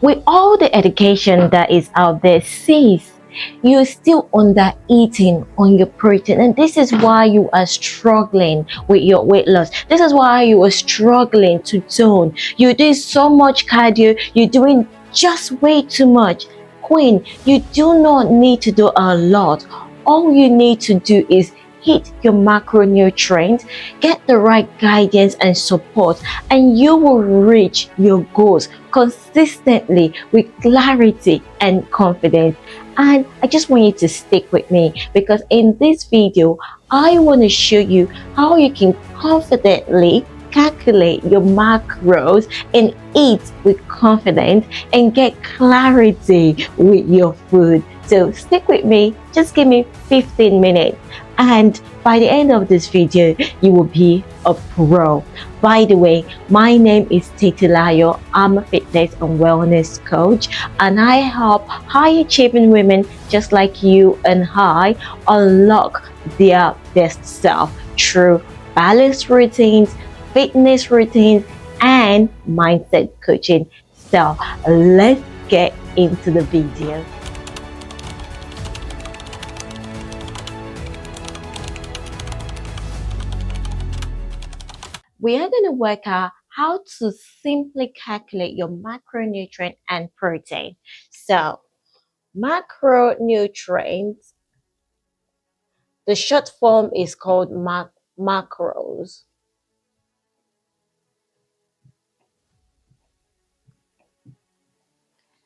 With all the education that is out there, says you're still under eating on your protein, and this is why you are struggling with your weight loss. This is why you are struggling to tone. You're doing so much cardio, you're doing just way too much. Queen, you do not need to do a lot. All you need to do is hit your macronutrients, get the right guidance and support, and you will reach your goals consistently with clarity and confidence. And I just want you to stick with me, because in this video I want to show you how you can confidently calculate your macros and eat with confidence and get clarity with your food. So stick with me, just give me 15 minutes, and by the end of this video you will be a pro. By the way, my name is Titilayo. I'm a fitness and wellness coach, and I help high achieving women just like you and I unlock their best self through balanced routines, fitness routines, and mindset coaching. So let's get into the video. We are going to work out how to simply calculate your macronutrient and protein. So, macronutrients, the short form is called macros.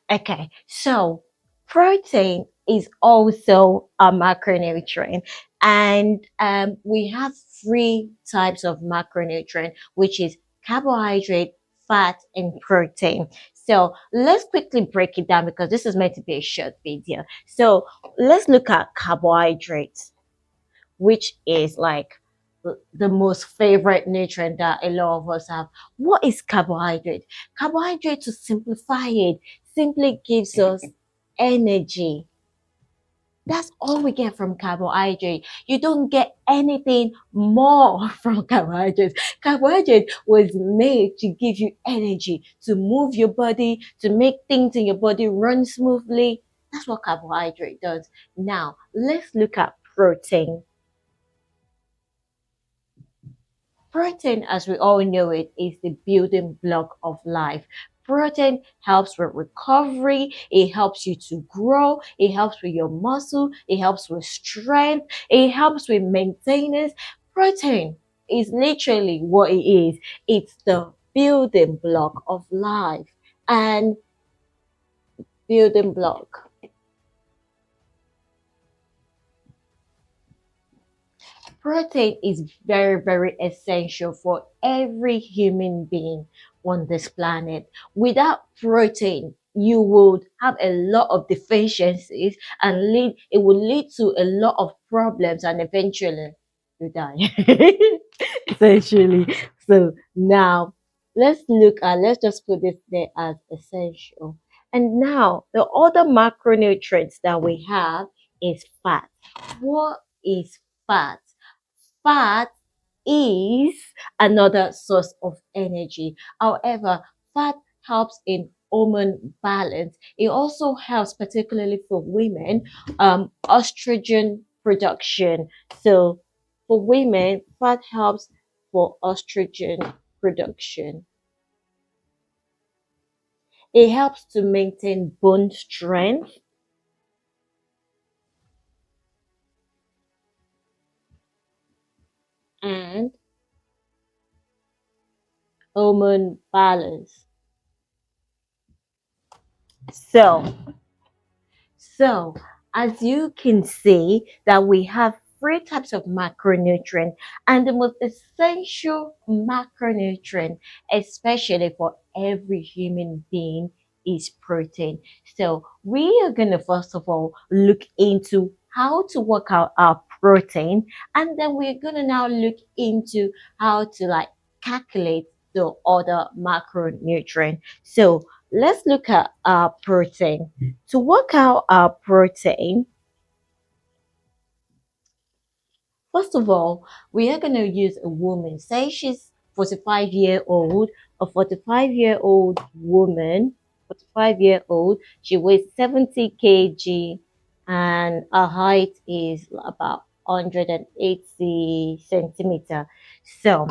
Okay, so protein is also a macronutrient, and we have three types of macronutrient, which is carbohydrate, fat, and protein. So let's quickly break it down because this is meant to be a short video. So let's look at carbohydrates, which is like the most favorite nutrient that a lot of us have. What is carbohydrate? Carbohydrate, to simplify it, simply gives us energy. That's all we get from carbohydrate. You don't get anything more from carbohydrates. Carbohydrate was made to give you energy, to move your body, to make things in your body run smoothly. That's what carbohydrate does. Now, let's look at protein. Protein, as we all know it, is the building block of life. Protein helps with recovery, it helps you to grow, it helps with your muscle, it helps with strength, it helps with maintenance. Protein is literally what it is. It's the building block of life. And building block. Protein is very, very essential for every human being on this planet. Without protein, you would have a lot of deficiencies and it will lead to a lot of problems, and eventually you die. Essentially. So now let's just put this there as essential. And now the other macronutrients that we have is fat. What is fat? Fat is another source of energy. However, fat helps in hormone balance. It also helps, particularly for women, estrogen production. So, for women, fat helps for estrogen production. It helps to maintain bone strength and hormone balance. So, So, as you can see that we have three types of macronutrient, and the most essential macronutrient, especially for every human being, is protein. So we are going to first of all look into how to work out our protein, and then we're going to now look into how to like calculate the other macronutrient. So let's look at our protein. To work out our protein, first of all, we are going to use a woman. Say she's 45-year-old, a 45-year-old woman. 45-year-old. She weighs 70 kg and her height is about 180 centimeter. So,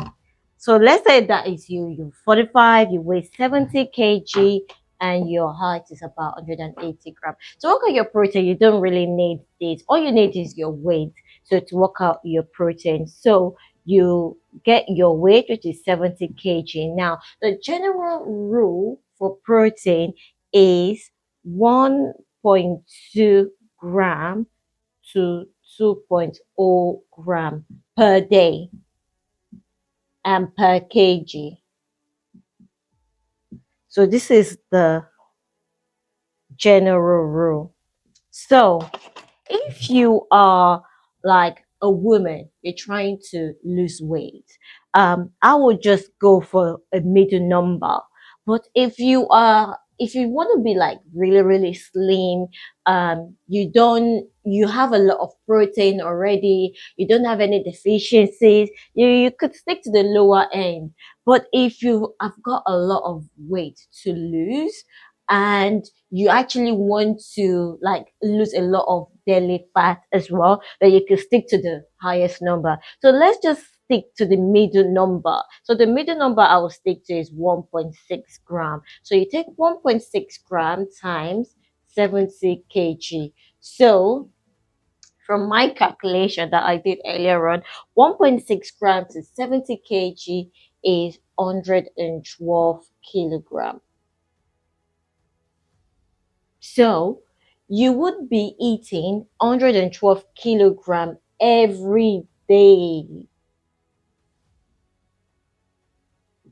so let's say that is you. You're 45, you weigh 70 kg, and your height is about 180 grams. To work out your protein, you don't really need this. All you need is your weight. So to work out your protein, so you get your weight, which is 70 kg. Now, the general rule for protein is 1.2 gram to 2.0 gram per day and per kg. So this is the general rule. So if you are like a woman, you're trying to lose weight, I would just go for a middle number. But if you want to be like really, really slim, you have a lot of protein already, you don't have any deficiencies, you could stick to the lower end. But if you have got a lot of weight to lose, and you actually want to like lose a lot of belly fat as well, then you can stick to the highest number. So let's just stick to the middle number. So the middle number I will stick to is 1.6 gram. So you take 1.6 gram times 70 kg. So from my calculation that I did earlier on, 1.6 grams to 70 kg is 112 kilogram. So you would be eating 112 kilogram every day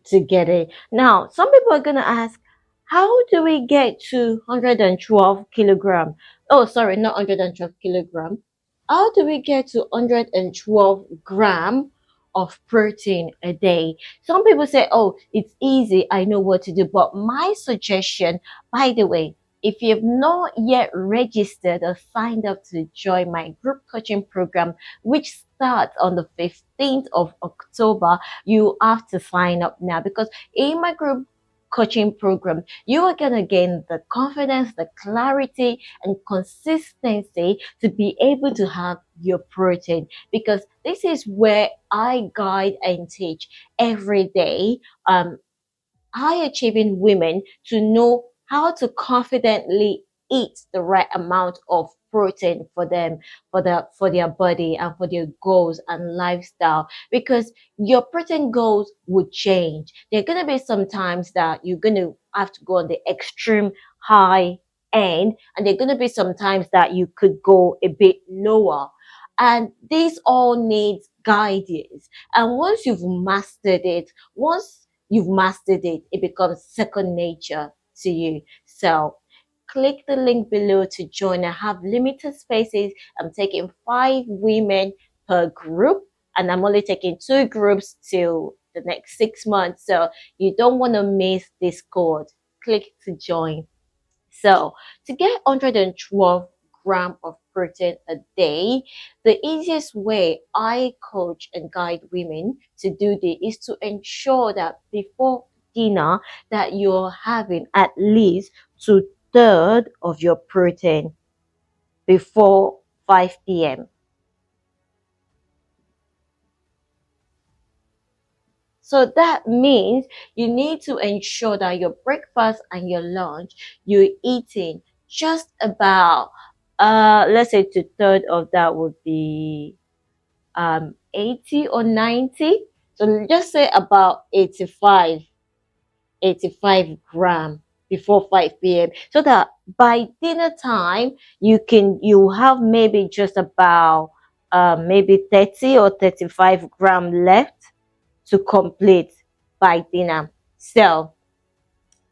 to get it. Now, some people are going to ask, how do we get to 112 kilogram? Oh, sorry, not 112 kilogram. How do we get to 112 gram of protein a day? Some people say, oh, it's easy. I know what to do. But my suggestion, by the way, if you've not yet registered or signed up to join my group coaching program, which starts on the 15th of October, you have to sign up now, because in my group coaching program, you are going to gain the confidence, the clarity, and consistency to be able to have your protein, because this is where I guide and teach every day. High achieving women to know how to confidently eat the right amount of protein for them, for their body and for their goals and lifestyle, because your protein goals would change. There are going to be some times that you're going to have to go on the extreme high end, and there are going to be some times that you could go a bit lower, and this all needs guidance. And once you've mastered it, once you've mastered it, it becomes second nature to you. So click the link below to join. I have limited spaces. I'm taking 5 women per group, and I'm only taking 2 groups till the next 6 months. So you don't want to miss this code. Click to join. So to get 112 gram of protein a day, the easiest way I coach and guide women to do this is to ensure that before dinner that you're having at least 2/3 of your protein before 5 p.m. So that means you need to ensure that your breakfast and your lunch, you're eating just about, let's say 2/3 of that would be 80 or 90. So just say about 85 gram before 5 p.m. so that by dinner time you have maybe just about maybe 30 or 35 gram left to complete by dinner. So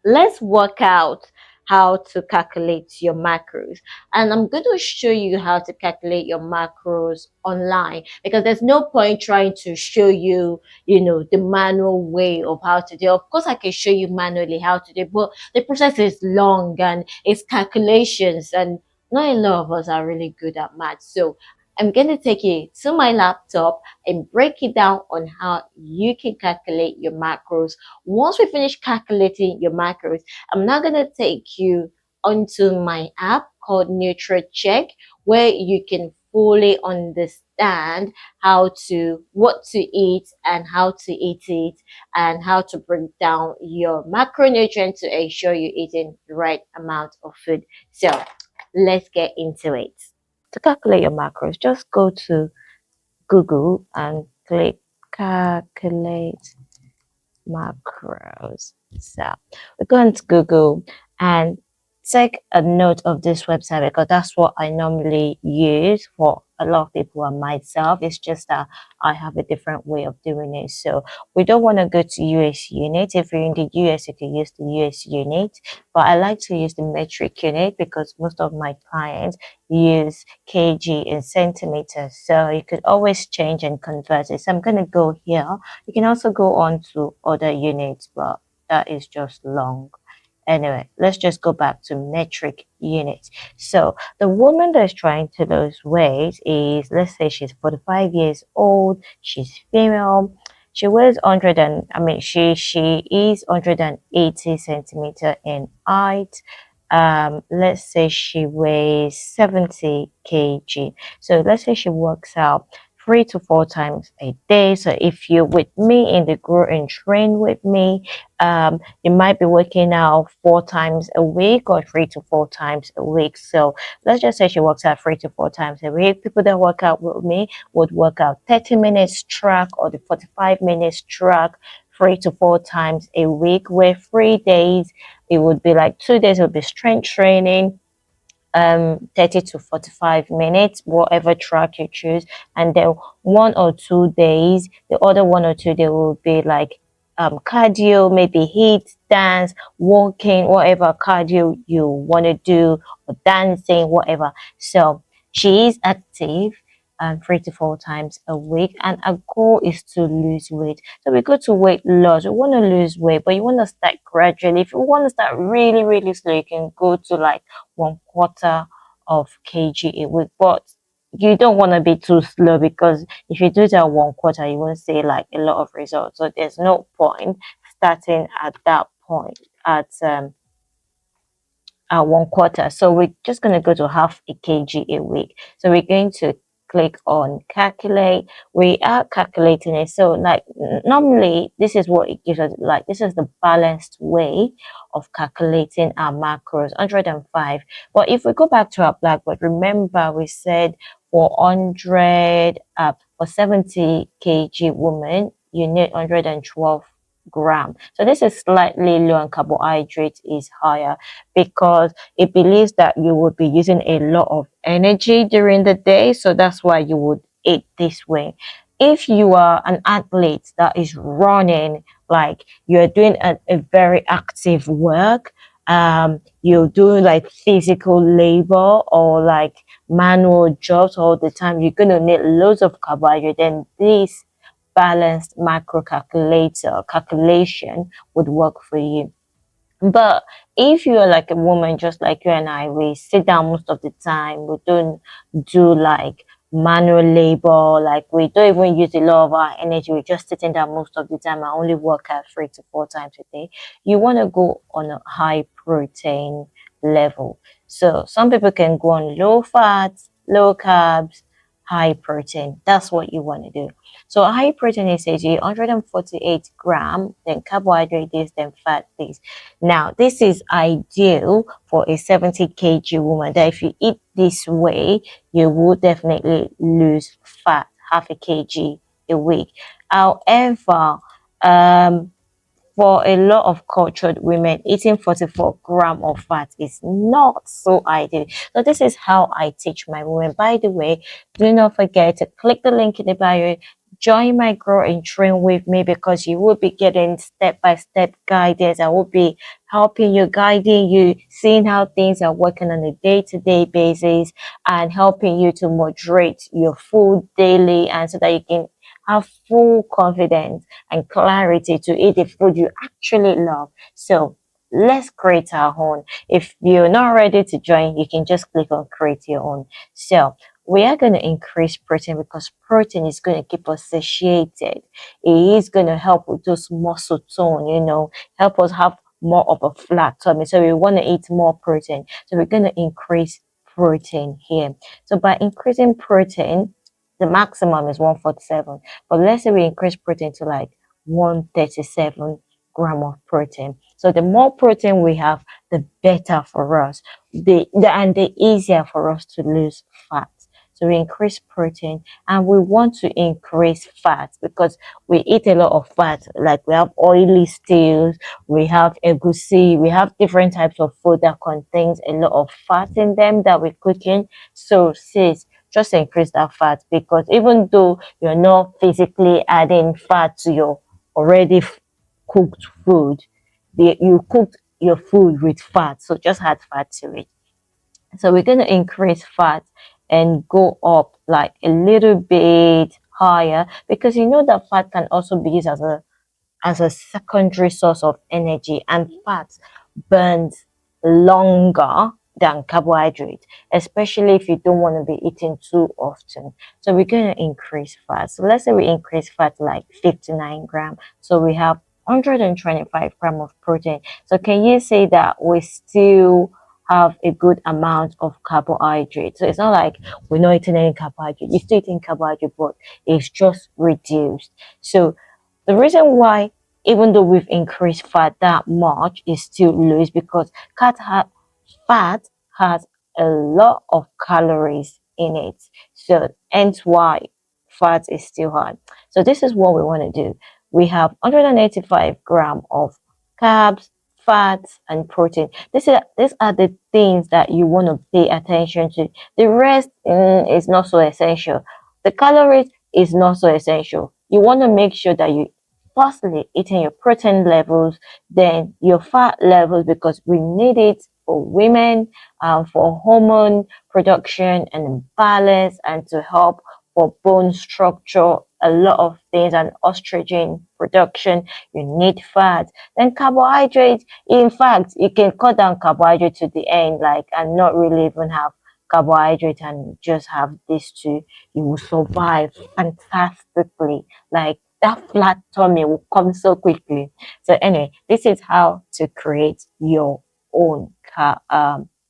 let's work out how to calculate your macros, and I'm going to show you how to calculate your macros online, because there's no point trying to show you, the manual way of how to do. Of course I can show you manually how to do, but the process is long and it's calculations, and not a lot of us are really good at math. So I'm going to take you to my laptop and break it down on how you can calculate your macros. Once we finish calculating your macros, I'm now going to take you onto my app called NutraCheck, where you can fully understand how to what to eat and how to eat it, and how to break down your macronutrients to ensure you're eating the right amount of food. So let's get into it. To calculate your macros, just go to Google and click calculate macros. So we're going to Google and take a note of this website, because that's what I normally use for a lot of people and myself. It's just that I have a different way of doing it. So we don't want to go to US unit. If you're in the US, you can use the US unit. But I like to use the metric unit because most of my clients use kg and centimeters. So you could always change and convert it. So I'm going to go here. You can also go on to other units, but that is just long. Anyway, let's just go back to metric units. So the woman that's trying to lose weight is, let's say she's 45 years old, she's female, she weighs 100 and, she is 180 centimeter in height. Let's say she weighs 70 kg. So let's say she works out 3 to 4 times a day. So if you're with me in the Grow and Train with me, you might be working out 4 times a week or 3 to 4 times a week. So let's just say she works out 3 to 4 times a week. People that work out with me would work out 30 minutes track or the 45 minutes track 3 to 4 times a week, where 3 days it would be like 2 days would be strength training, 30 to 45 minutes, whatever track you choose. And then 1 or 2 days, the other 1 or 2 days will be like cardio, maybe HIIT, dance, walking, whatever cardio you want to do, or dancing, whatever. So she is active 3 to 4 times a week, and our goal is to lose weight. So we go to weight loss. We want to lose weight, but you want to start gradually. If you want to start really, really slow, you can go to like 1/4 of kg a week. But you don't want to be too slow, because if you do that 1/4, you won't see like a lot of results. So there's no point starting at that point at 1/4. So we're just going to go to half a kg a week. So we're going to click on calculate. We are calculating it. So like normally this is what it gives us. Like this is the balanced way of calculating our macros, 105. But if we go back to our blackboard, remember we said for 100 for 70 kg woman, you need 112 gram. So this is slightly low, and carbohydrate is higher, because it believes that you would be using a lot of energy during the day. So that's why you would eat this way. If you are an athlete that is running, like you're doing a very active work, you're doing like physical labor or like manual jobs all the time, you're going to need loads of carbohydrate. Then this balanced macro calculation would work for you. But if you're like a woman, just like you and I, we sit down most of the time. We don't do like manual labor. Like we don't even use a lot of our energy. We're just sitting down most of the time. I only work out 3 to 4 times a day. You want to go on a high protein level. So some people can go on low fat, low carbs, high protein. That's what you want to do. So high protein is 148 gram, then carbohydrate is, then fat is. Now, this is ideal for a 70 kg woman, that if you eat this way, you will definitely lose fat, half a kg a week. However, um, for a lot of cultured women, eating 44 gram of fat is not so ideal. So this is how I teach my women. By the way, do not forget to click the link in the bio, join my Grow and Train with me, because you will be getting step-by-step guidance. I will be helping you, guiding you, seeing how things are working on a day-to-day basis, and helping you to moderate your food daily, and so that you can have full confidence and clarity to eat the food you actually love. So let's create our own. If you're not ready to join, you can just click on create your own. So we are going to increase protein because protein is going to keep us satiated. It is going to help with those muscle tone, help us have more of a flat tummy. So we want to eat more protein. So we're going to increase protein here. So by increasing protein, the maximum is 147. But let's say we increase protein to like 137 gram of protein. So the more protein we have, the better for us. And the easier for us to lose fat. So we increase protein and we want to increase fat because we eat a lot of fat. Like we have oily stews, we have egusi, we have different types of food that contains a lot of fat in them that we're cooking. So sis, just increase that fat because even though you're not physically adding fat to your already cooked food, you cooked your food with fat. So just add fat to it. So we're going to increase fat and go up like a little bit higher because you know that fat can also be used as a secondary source of energy, and fat burns longer than carbohydrate, especially if you don't want to be eating too often. So we're going to increase fat. So let's say we increase fat like 59 gram. So we have 125 gram of protein. So can you say that we still have a good amount of carbohydrate? So it's not like we're not eating any carbohydrate. You're still eating carbohydrate, but it's just reduced. So the reason why, even though we've increased fat that much, is still low is because fat has a lot of calories in it. So hence why fat is still high. So this is what we want to do. We have 185 gram of carbs, fats, and protein. These are the things that you want to pay attention to. The rest is not so essential. The calories is not so essential. You want to make sure that you firstly eating your protein levels, then your fat levels because we need it for women, for hormone production and balance, and to help for bone structure, a lot of things, and estrogen production. You need fat. Then carbohydrates. In fact, you can cut down carbohydrate to the end, like, and not really even have carbohydrate and just have these two. You will survive fantastically. Like that flat tummy will come so quickly. So anyway, this is how to create your own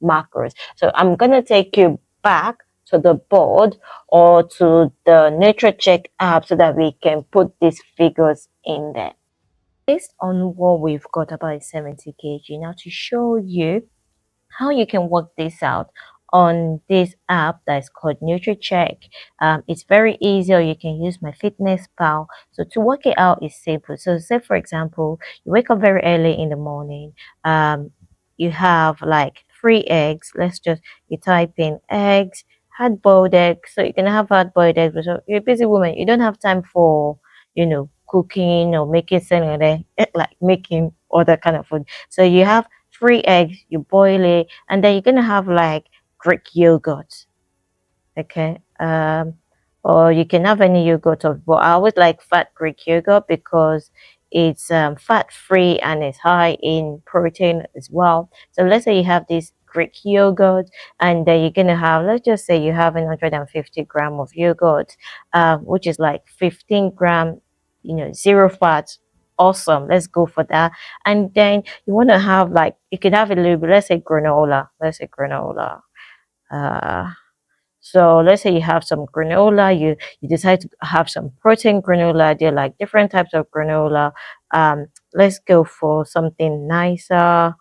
macros. So I'm gonna take you back to the board or to the NutraCheck app so that we can put these figures in there. Based on what we've got about 70 kg, now to show you how you can work this out on this app that is called NutraCheck. It's very easy, or you can use MyFitnessPal. So to work it out is simple. So say for example, you wake up very early in the morning. You have like 3 eggs. Let's just you type in eggs, hard boiled eggs. So you can have hard boiled eggs. So you're a busy woman. You don't have time for cooking or making something like making other kind of food. So you have 3 eggs, you boil it, and then you're gonna have like Greek yogurt. Okay. Or you can have any yogurt of, but I always like fat Greek yogurt because it's fat free and it's high in protein as well. So let's say you have this Greek yogurt, and then you're gonna have, let's just say you have 150 gram of yogurt, which is like 15 gram, zero fat. Awesome, let's go for that. And then you want to have like, you could have a little bit, let's say granola. Let's say granola. Uh, so let's say you have some granola, you decide to have some protein granola. There are like different types of granola. Let's go for something nicer.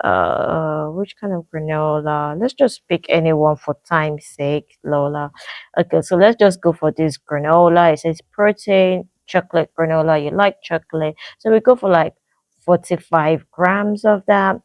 Which kind of granola? Let's just pick anyone for time's sake, Lola. Okay, so let's just go for this granola. It says protein, chocolate granola. You like chocolate, so we go for like 45 grams of that,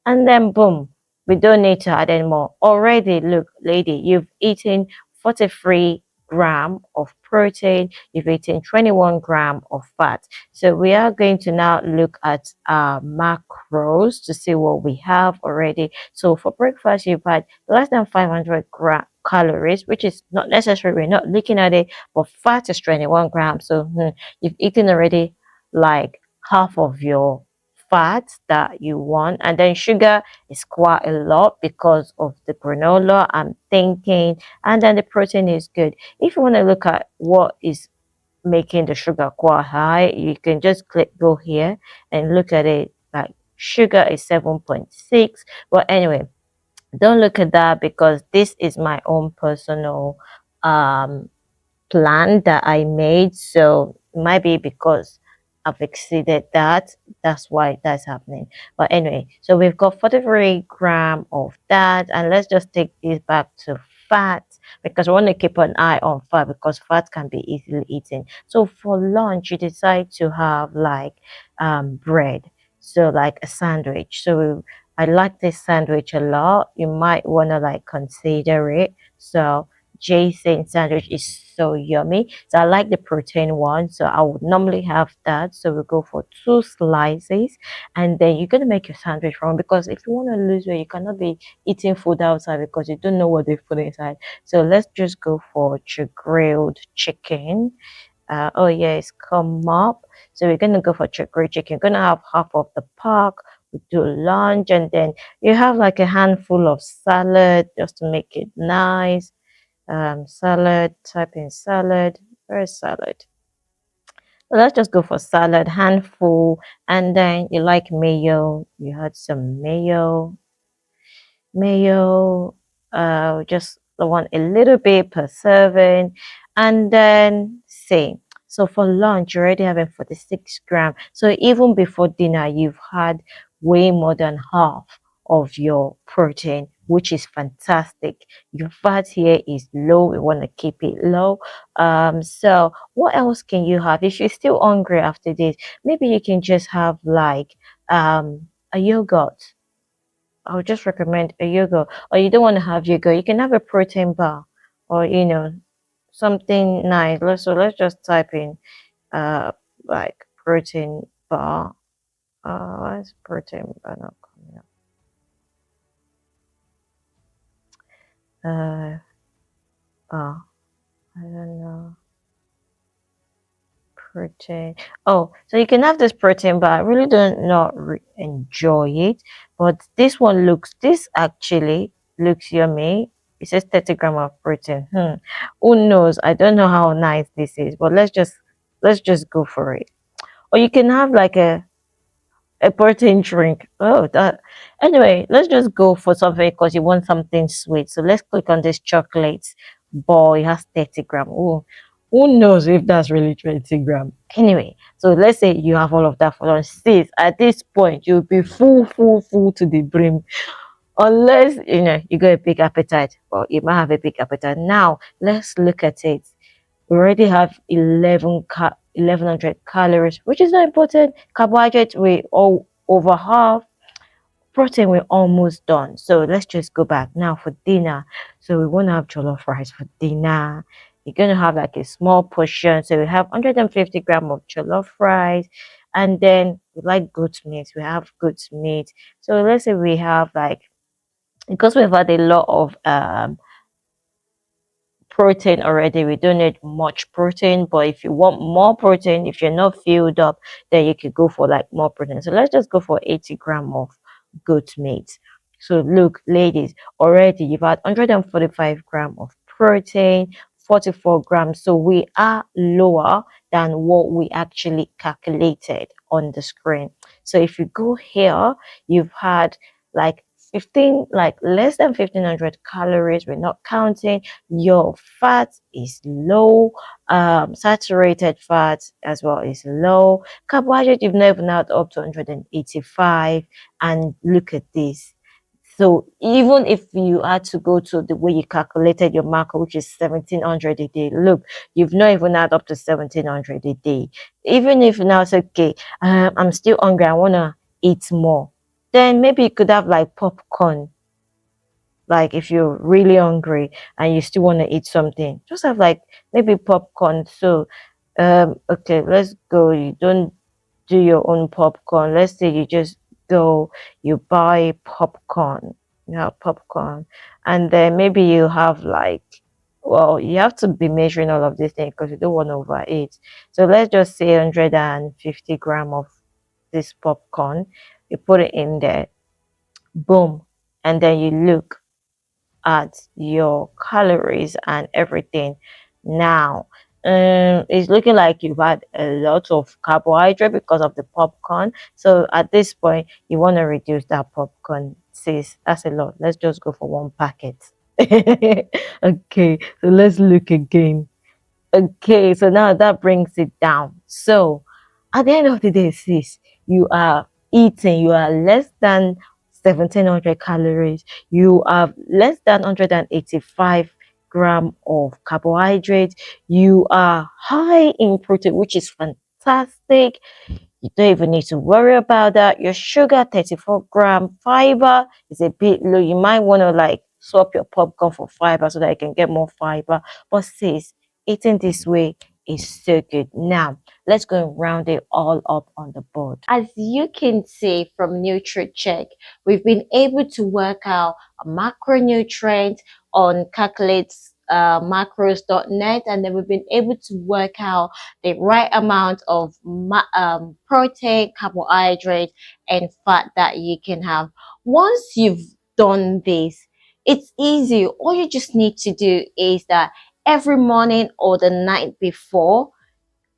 and then boom, we don't need to add any more. Already, look, lady, you've eaten 43 gram of protein, you've eaten 21 gram of fat. So we are going to now look at our macros to see what we have already. So for breakfast, you've had less than 500 calories, which is not necessary. We're not looking at it, but fat is 21 grams. So you've eaten already like half of your fat that you want, and then sugar is quite a lot because of the granola, I'm thinking, and then the protein is good. If you want to look at what is making the sugar quite high, you can just go here and look at it. Like sugar is 7.6. But anyway, don't look at that because this is my own personal um plan that I made. So it might be because I've exceeded that. That's why that's happening. But anyway, so we've got 43 grams of that. And let's just take this back to fat because we want to keep an eye on fat because fat can be easily eaten. So for lunch, you decide to have like bread. So like a sandwich. So I like this sandwich a lot. You might want to like consider it. So Jason sandwich is so yummy. So I like the protein one. So I would normally have that. So we go for 2 slices, and then you're gonna make your sandwich from because if you want to lose weight, you cannot be eating food outside because you don't know what they put inside. So let's just go for grilled chicken. Oh yeah, it's come up. So we're gonna go for grilled chicken. We're gonna have half of the pork. We do lunch, and then you have like a handful of salad just to make it nice. Salad, type in salad, where's salad? So let's just go for salad, handful, and then you like mayo, you had some mayo, just the one a little bit per serving, and then same. So for lunch, you're already having 46 grams. So even before dinner, you've had way more than half of your protein, which is fantastic. Your fat here is low. We want to keep it low. So what else can you have? If you're still hungry after this, maybe you can just have like a yogurt. I would just recommend a yogurt. Or you don't want to have yogurt, you can have a protein bar or something nice. Let's just type in like protein bar. Why is protein bar not coming up? Bar. I don't know. Protein. Oh, so you can have this protein bar. I really don't not enjoy it, but this actually looks yummy. It says 30 grams of protein. Who knows? I don't know how nice this is, but let's just go for it. Or you can have like a protein drink. Oh, that. Anyway, let's just go for something because you want something sweet. So let's click on this chocolate ball. It has 30 grams. Oh, who knows if that's really 20 grams? Anyway, so let's say you have all of that for lunch. Sis, at this point, you'll be full, full, full to the brim. Unless you got a big appetite, or you might have a big appetite. Now, let's look at it. We already have 1100 calories, which is not important. Carbohydrate, we all over half. Protein, we're almost done. So let's just go back now for dinner. So we want to have jollof rice for dinner. You're going to have like a small portion. So we have 150 grams of jollof rice. And then we like goat meat. We have goat meat. So let's say we have like, because we've had a lot of protein already, we don't need much protein. But if you want more protein, if you're not filled up, then you could go for like more protein. So let's just go for 80 grams of goat meat. So look, ladies, already you've had 145 grams of protein, 44 grams. So we are lower than what we actually calculated on the screen. So if you go here, you've had like 15, like less than 1500 calories. We're not counting. Your fat is low. Saturated fat as well is low. Carbohydrate, you've never out up to 185. And look at this. So even if you had to go to the way you calculated your macro, which is 1700 a day, look, you've not even had up to 1700 a day. Even if now it's okay, I'm still hungry, I want to eat more, then maybe you could have like popcorn. Like if you're really hungry and you still want to eat something, just have like maybe popcorn. So okay, let's go. You don't do your own popcorn. Let's say you just go, you buy popcorn. You have popcorn, and then maybe you have like, well, you have to be measuring all of these things because you don't want to overeat. So let's just say 150 grams of this popcorn, you put it in there, boom, and then you look at your calories and everything. Now, it's looking like you've had a lot of carbohydrate because of the popcorn. So at this point, you want to reduce that popcorn. Sis, that's a lot. Let's just go for one packet. Okay, so let's look again. Okay, so now that brings it down. So at the end of the day, sis, you are eating, you are less than 1700 calories, you have less than 185 gram of carbohydrate, you are high in protein, which is fantastic. You don't even need to worry about that. Your sugar, 34-gram, fiber is a bit low. You might want to like swap your popcorn for fiber so that you can get more fiber. But sis, eating this way is so good. Now, let's go and round it all up on the board. As you can see from NutraCheck, we've been able to work out a macronutrient on calculates macros.net, and then we've been able to work out the right amount of protein, carbohydrate, and fat that you can have. Once you've done this, it's easy. All you just need to do is that every morning or the night before,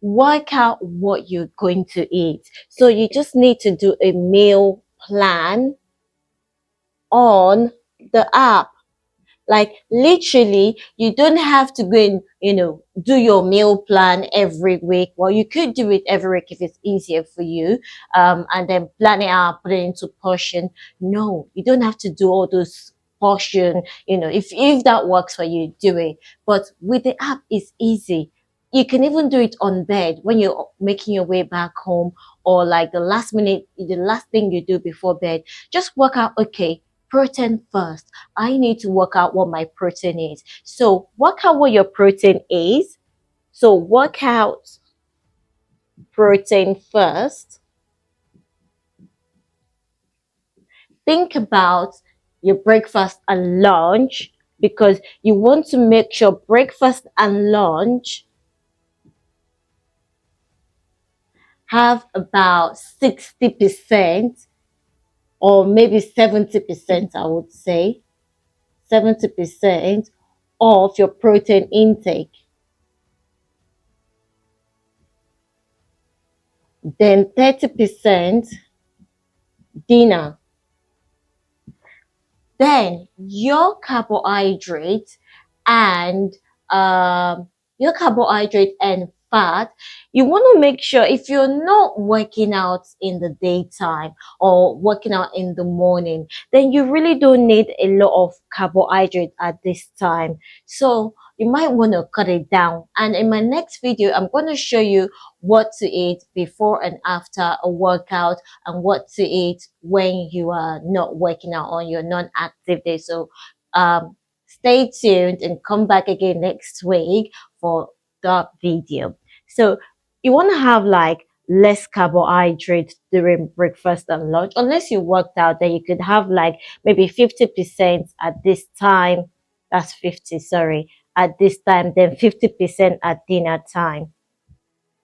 work out what you're going to eat. So you just need to do a meal plan on the app. Like literally, you don't have to go and, do your meal plan every week. Well, you could do it every week if it's easier for you. And then plan it out, put it into portion. No, you don't have to do all those portion. If that works for you, do it. But with the app, it's easy. You can even do it on bed when you're making your way back home, or like the last minute, the last thing you do before bed. Just work out, okay, protein first. I need to work out what my protein is. So work out what your protein is. So work out protein first. Think about your breakfast and lunch, because you want to make sure breakfast and lunch have about 60% or maybe 70%, I would say. 70% of your protein intake. Then 30% dinner. Then and um, your carbohydrate and fat, you want to make sure if you're not working out in the daytime or working out in the morning, then you really don't need a lot of carbohydrate at this time. So you might want to cut it down. And in my next video, I'm going to show you what to eat before and after a workout, and what to eat when you are not working out on your non-active day. So stay tuned and come back again next week for that video. So you want to have like less carbohydrates during breakfast and lunch. Unless you worked out, then you could have like maybe 50% at this time. That's 50, sorry, at this time, then 50% at dinner time.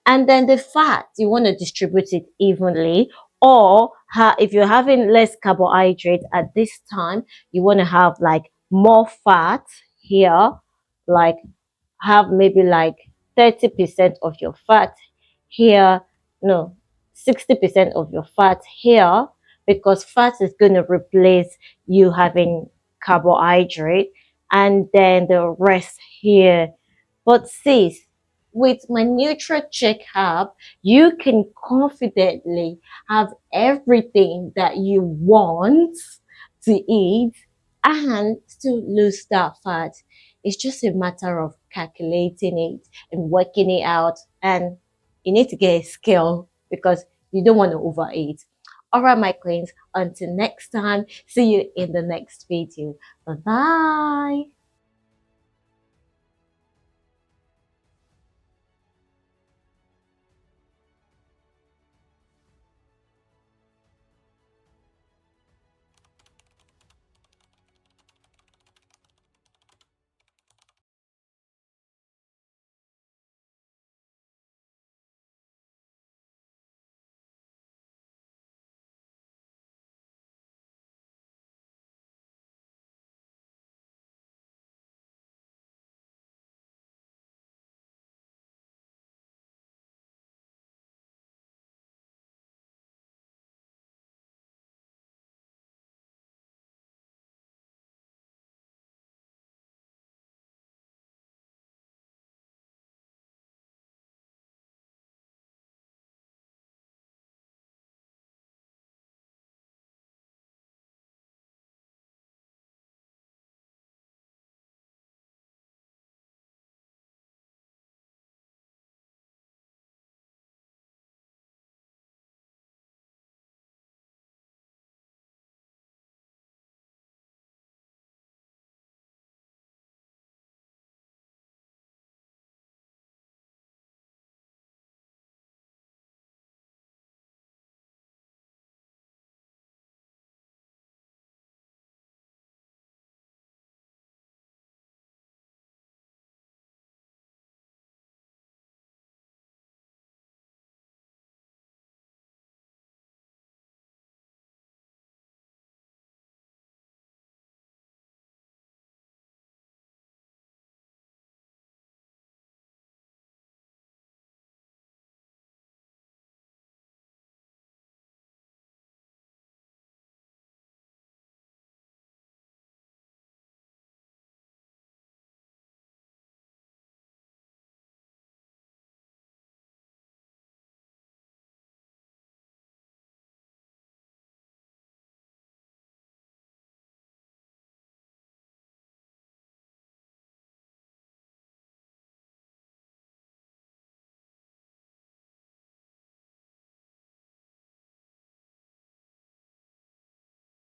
And then the fat, you want to distribute it evenly. Or if you're having less carbohydrate at this time, you want to have like more fat here, like have maybe like 30% of your fat here, no, 60% of your fat here, because fat is going to replace you having carbohydrate, and then the rest here. But sis, with my NutraCheck app, you can confidently have everything that you want to eat and still lose that fat. It's just a matter of calculating it and working it out. And you need to get a scale because you don't want to overeat. All right, my queens, until next time, see you in the next video. Bye-bye.